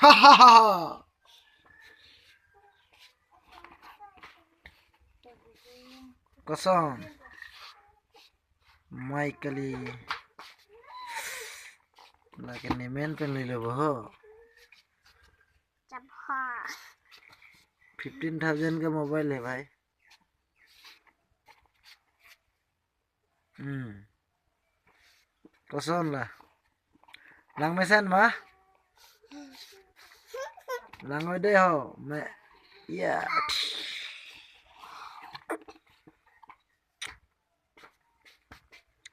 Hahaha. Kosong. Michaeli. Lagi nemen penlilo boho. 15,000 का mobile है भाई. Kosong lah. Lang mesan mah. Lang oi deh ho. Me. Ya.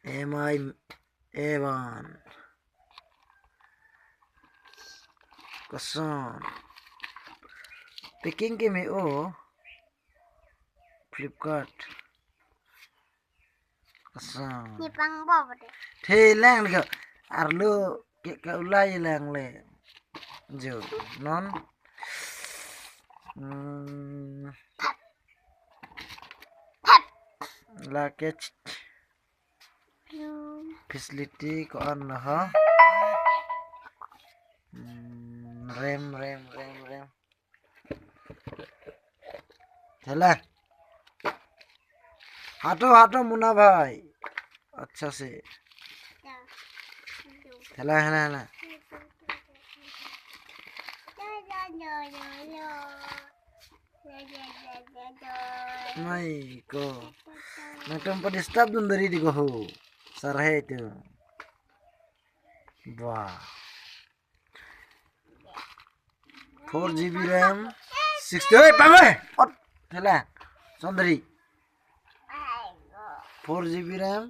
Emai Evan. Kosong. Picking ke me o. Flipkart. Kosong. Ni pang bob deh. Thế lang lho. Arlo ke ka ulai lang le. Jo. Non. La ke facility ko on ha. RAM. चला हाटो मुन्ना भाई अच्छा से चला है नहीं को नटम पर disturb दुंदरी दी को हो सरहे तो वाह 4 GB RAM 68 पावे और चला सुंदरी 4 GB RAM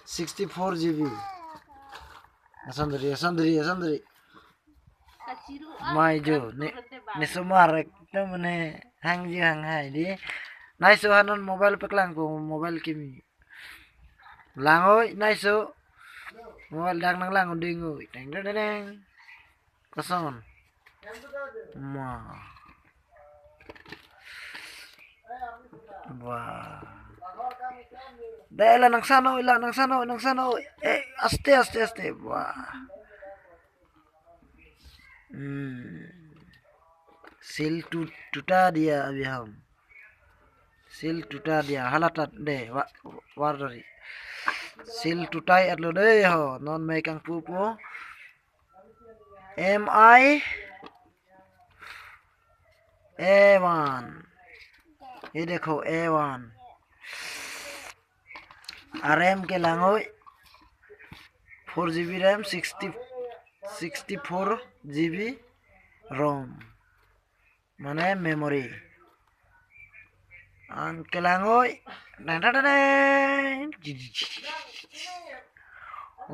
64 GB सुंदरी mai jo ne sumar ekdom ne hang hai di nai so hanon mobile peklang ko mobile kimi langoi nai so mobile dang nang lang dingoi deng kosong ma wah ila nang sano aste wah cell टूटा दिया अभी हम cell टूटा दिया हालात दे वारदरी cell टूटाई अतलो दे हो non मेकंग पुपो MI A1 ये देखो A1 RM के लांगोई 4 GB RAM 64 GB ROM mana memory angkelangoy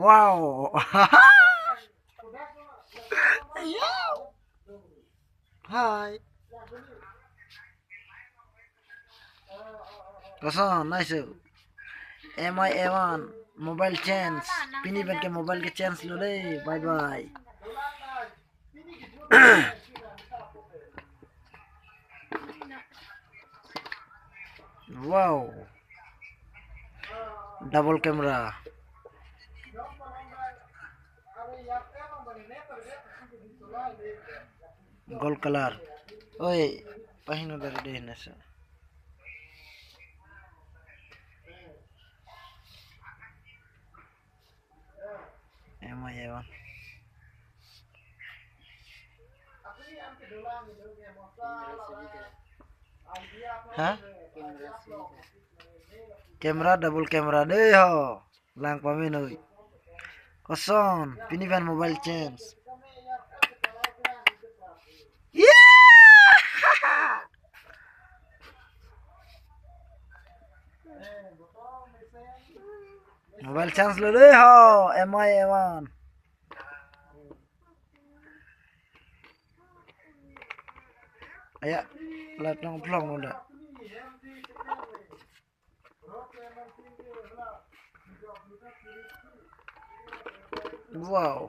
wow hai kosong nice MI A1 mobile chance pini ban ke mobile ke chance lo le bye wow double camera gold color oi pahino dari deh nasa emang ya bang hah kamera double camera deh ho lang paminoi kosong pinivan mobile chance mobile chance lo deh ho MI A1 ayak laptop plong udah wow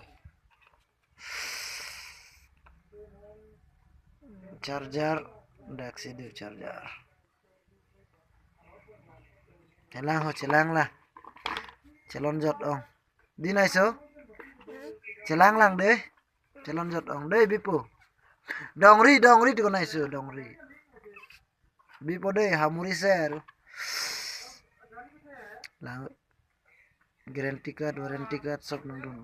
charger udah aksidu charger celang lah celon jot ong di nai so celang lang deh calon jot ong deh bipo dongri tu naisu dongri bipo deh hamuri ser lang guarantee card warranty card सब nang dun